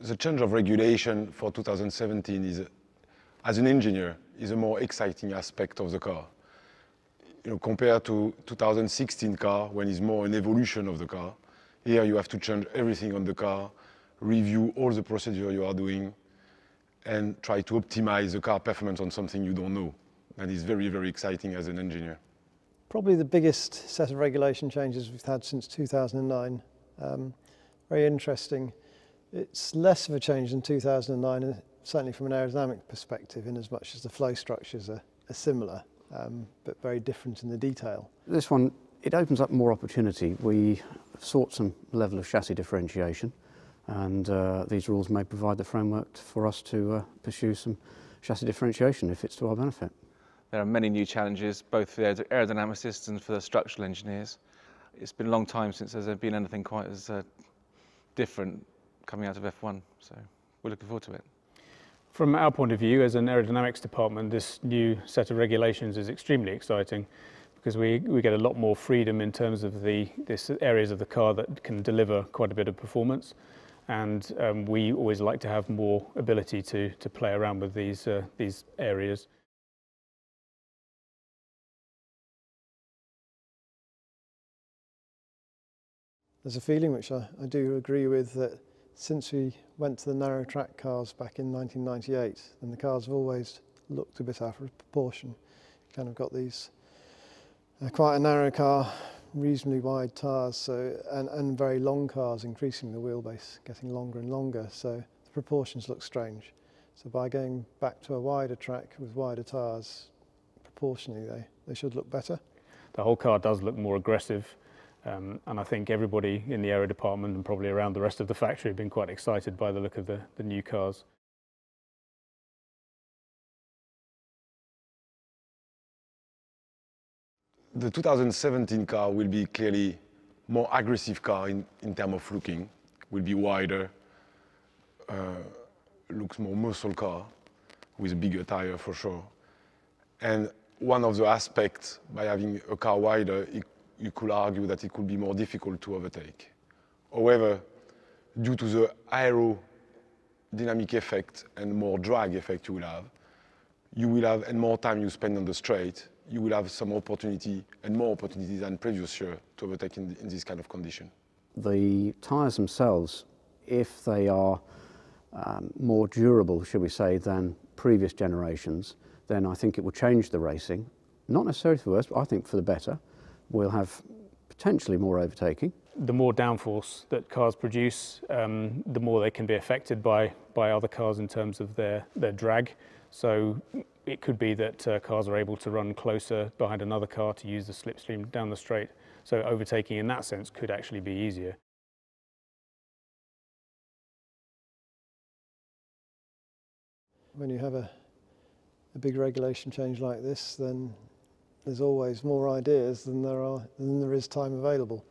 The change of regulation for 2017 is, as an engineer, is a more exciting aspect of the car. You know, compared to 2016 car, when it's more an evolution of the car. Here you have to change everything on the car, review all the procedure you are doing, and try to optimize the car performance on something you don't know. And it's very, very exciting as an engineer. Probably the biggest set of regulation changes we've had since 2009. Very interesting. It's less of a change than 2009, certainly from an aerodynamic perspective, in as much as the flow structures are similar, but very different in the detail. This one, it opens up more opportunity. We sought some level of chassis differentiation, and these rules may provide the framework for us to pursue some chassis differentiation if it's to our benefit. There are many new challenges, both for the aerodynamicists and for the structural engineers. It's been a long time since there's been anything quite as different coming out of F1, so we're looking forward to it. From our point of view, as an aerodynamics department, this new set of regulations is extremely exciting because we get a lot more freedom in terms of these areas of the car that can deliver quite a bit of performance, and we always like to have more ability to play around with these areas. There's a feeling which I do agree with, that since we went to the narrow track cars back in 1998, then the cars have always looked a bit out of proportion. Kind of got these quite a narrow car, reasonably wide tyres, so and very long cars, increasing the wheelbase, getting longer and longer, so the proportions look strange. So by going back to a wider track with wider tyres, proportionally they should look better. The whole car does look more aggressive. And I think everybody in the aero department and probably around the rest of the factory have been quite excited by the look of the new cars. The 2017 car will be clearly more aggressive car in terms of looking, will be wider, looks more muscle car with a bigger tire for sure. And one of the aspects by having a car wider, you could argue that it could be more difficult to overtake. However, due to the aerodynamic effect and more drag effect you will have, and more time you spend on the straight, you will have some opportunity and more opportunity than previous year to overtake in this kind of condition. The tyres themselves, if they are more durable, shall we say, than previous generations, then I think it will change the racing. Not necessarily for the worse, but I think for the better. We'll have potentially more overtaking. The more downforce that cars produce, the more they can be affected by other cars in terms of their drag. So it could be that cars are able to run closer behind another car to use the slipstream down the straight. So overtaking in that sense could actually be easier. When you have a big regulation change like this, then there's always more ideas than there is time available.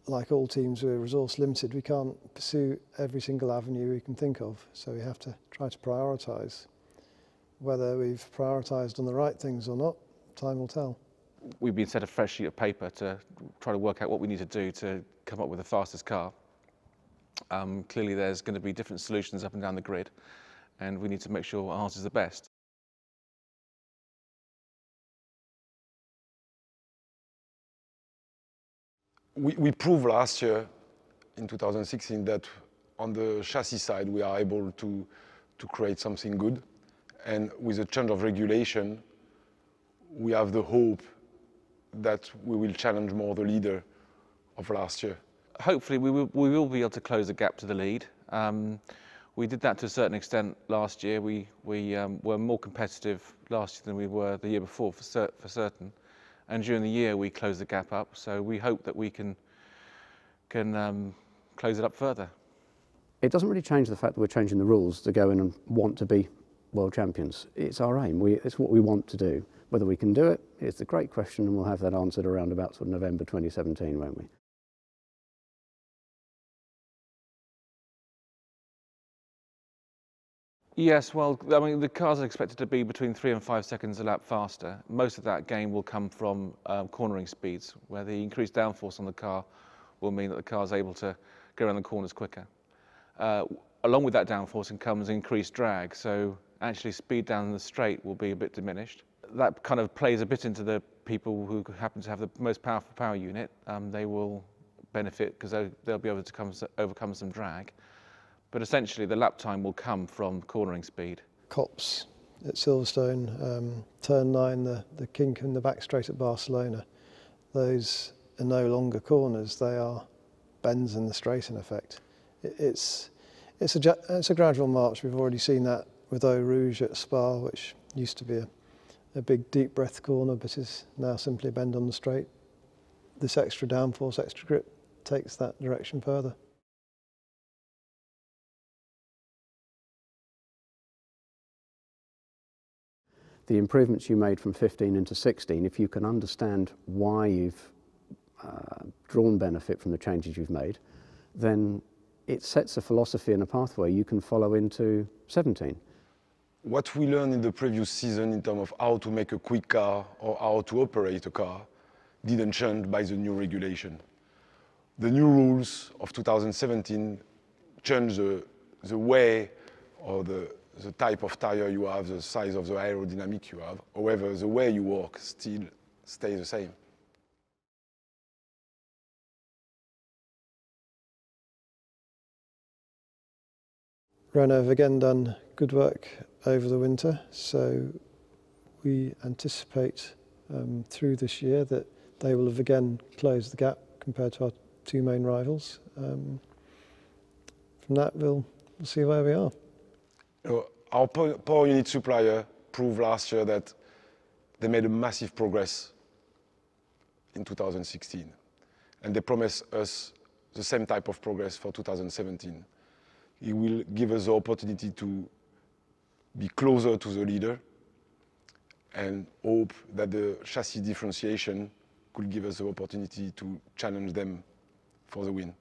Like all teams, we're resource limited. We can't pursue every single avenue we can think of, so we have to try to prioritise. Whether we've prioritised on the right things or not, time will tell. We've been set a fresh sheet of paper to try to work out what we need to do to come up with the fastest car. Clearly there's going to be different solutions up and down the grid, and we need to make sure ours is the best. We proved last year, in 2016, that on the chassis side we are able to create something good. And with the change of regulation, we have the hope that we will challenge more the leader of last year. Hopefully we will be able to close the gap to the lead. We did that to a certain extent last year. We were more competitive last year than we were the year before for certain. And during the year we closed the gap up, so we hope that we can close it up further. It doesn't really change the fact that we're changing the rules to go in and want to be world champions. It's our aim, it's what we want to do. Whether we can do it is the great question, and we'll have that answered around about sort of November 2017, won't we? Yes, well, I mean, the cars are expected to be between 3 and 5 seconds a lap faster. Most of that gain will come from cornering speeds, where the increased downforce on the car will mean that the car is able to go around the corners quicker. Along with that downforcing comes increased drag, so actually speed down the straight will be a bit diminished. That kind of plays a bit into the people who happen to have the most powerful power unit. They will benefit because they'll be able to overcome some drag. But essentially the lap time will come from cornering speed. Copse at Silverstone, turn 9, the kink in the back straight at Barcelona, those are no longer corners, they are bends in the straight in effect. It's a gradual march. We've already seen that with Eau Rouge at Spa, which used to be a big deep breath corner but is now simply a bend on the straight. This extra downforce, extra grip takes that direction further. The improvements you made from 15 into 16, if you can understand why you've drawn benefit from the changes you've made, then it sets a philosophy and a pathway you can follow into 17. What we learned in the previous season in terms of how to make a quick car or how to operate a car didn't change by the new regulation. The new rules of 2017 changed the way or the type of tire you have, the size of the aerodynamic you have. However, the way you work still stays the same. Renault have again done good work over the winter, so we anticipate through this year that they will have again closed the gap compared to our two main rivals. From that, we'll see where we are. Our power unit supplier proved last year that they made a massive progress in 2016, and they promise us the same type of progress for 2017. It will give us the opportunity to be closer to the leader and hope that the chassis differentiation could give us the opportunity to challenge them for the win.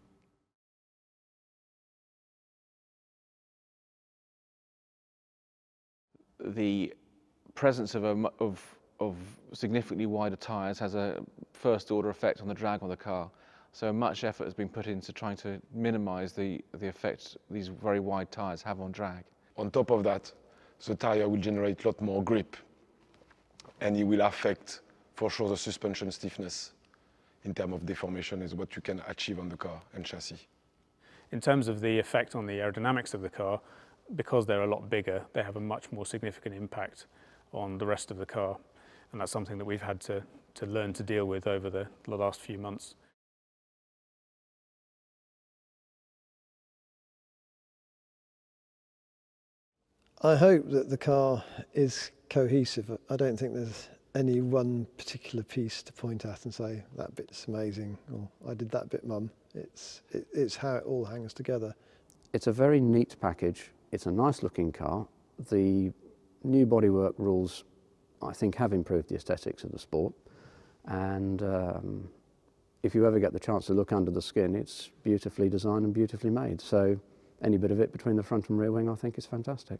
The presence of significantly wider tyres has a first order effect on the drag on the car. So much effort has been put into trying to minimise the effect these very wide tyres have on drag. On top of that, the tyre will generate a lot more grip, and it will affect, for sure, the suspension stiffness in terms of deformation is what you can achieve on the car and chassis. In terms of the effect on the aerodynamics of the car, because they're a lot bigger, they have a much more significant impact on the rest of the car. And that's something that we've had to learn to deal with over the last few months. I hope that the car is cohesive. I don't think there's any one particular piece to point at and say, that bit's amazing, or I did that bit, Mum. It's how it all hangs together. It's a very neat package. It's a nice looking car. The new bodywork rules, I think, have improved the aesthetics of the sport. And if you ever get the chance to look under the skin, it's beautifully designed and beautifully made. So any bit of it between the front and rear wing, I think, is fantastic.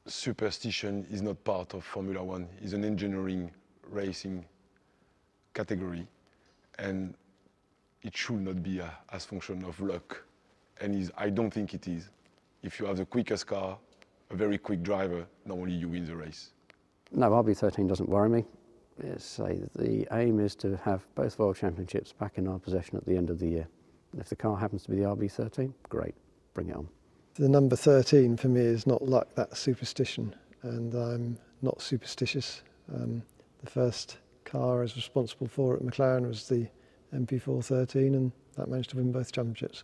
Superstition is not part of Formula One. It's an engineering racing category, and it should not be as function of luck. And I don't think it is. If you have the quickest car, a very quick driver, normally you win the race. No, RB13 doesn't worry me. The aim is to have both World Championships back in our possession at the end of the year. And if the car happens to be the RB13, great, bring it on. The number 13 for me is not luck, that's superstition, and I'm not superstitious. The first car I was responsible for at McLaren was the MP413, and that managed to win both championships.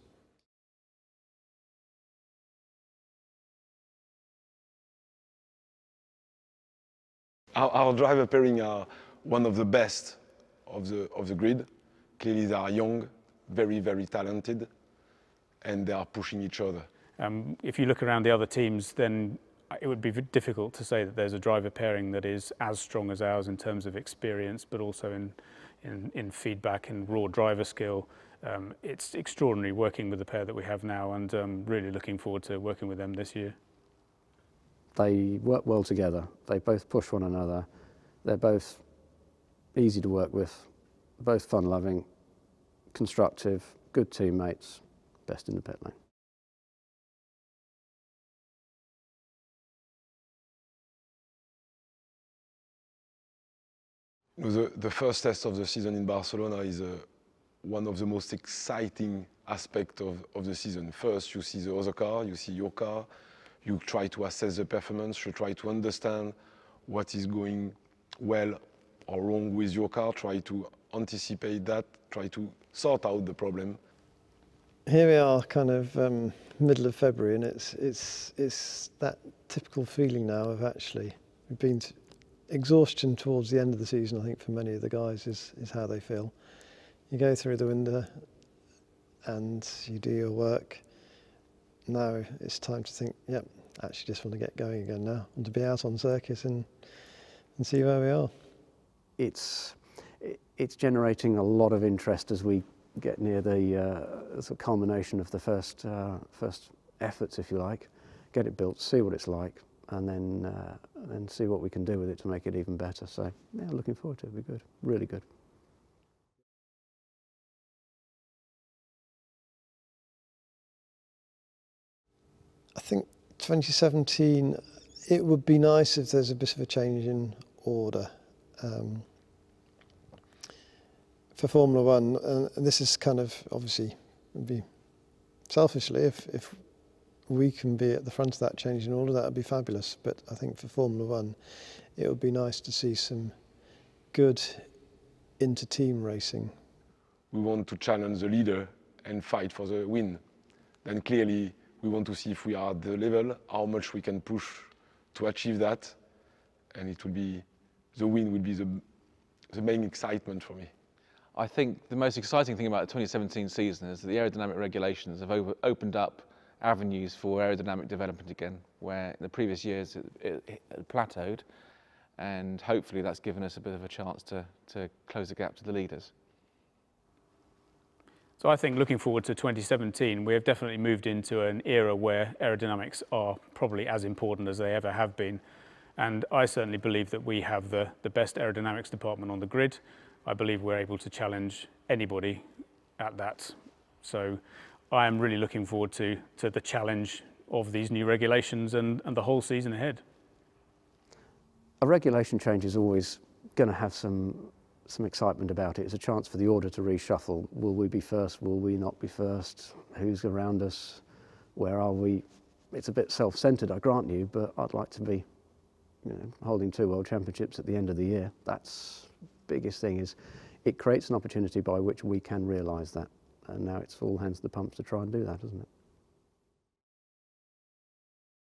Our driver pairing are one of the best of the grid. Clearly they are young, very, very talented, and they are pushing each other. If you look around the other teams, then it would be difficult to say that there's a driver pairing that is as strong as ours in terms of experience, but also in feedback and raw driver skill. It's extraordinary working with the pair that we have now, and really looking forward to working with them this year. They work well together. They both push one another. They're both easy to work with, both fun-loving, constructive, good teammates, best in the pit lane. The first test of the season in Barcelona is one of the most exciting aspects of the season. First, you see the other car, you see your car, you try to assess the performance, you try to understand what is going well or wrong with your car, try to anticipate that, try to sort out the problem. Here we are, kind of middle of February, and it's that typical feeling now of actually we've been exhaustion towards the end of the season. I think for many of the guys is how they feel. You go through the winter and you do your work. Now it's time to think, yep, actually just want to get going again now and to be out on circuit and see where we are. It's generating a lot of interest as we get near the sort of culmination of the first efforts, if you like. Get it built, see what it's like, and then see what we can do with it to make it even better. So yeah, looking forward to it. It'll be good, really good. I think 2017, it would be nice if there's a bit of a change in order for Formula One. And this is kind of, obviously, would be selfishly, if we can be at the front of that change in order, that would be fabulous. But I think for Formula One, it would be nice to see some good inter-team racing. We want to challenge the leader and fight for the win. Then clearly, we want to see if we are at the level, how much we can push to achieve that, and it will be, the win will be the main excitement for me. I think the most exciting thing about the 2017 season is that the aerodynamic regulations have opened up avenues for aerodynamic development again, where in the previous years it plateaued, and hopefully that's given us a bit of a chance to close the gap to the leaders. So I think looking forward to 2017, we have definitely moved into an era where aerodynamics are probably as important as they ever have been. And I certainly believe that we have the best aerodynamics department on the grid. I believe we're able to challenge anybody at that. So I am really looking forward to the challenge of these new regulations and the whole season ahead. A regulation change is always going to have some excitement about it. It's a chance for the order to reshuffle. Will we be first? Will we not be first? Who's around us? Where are we? It's a bit self-centered, I grant you, but I'd like to be, holding 2 world championships at the end of the year. That's the biggest thing, is it creates an opportunity by which we can realise that. And now it's all hands to the pumps to try and do that, isn't it?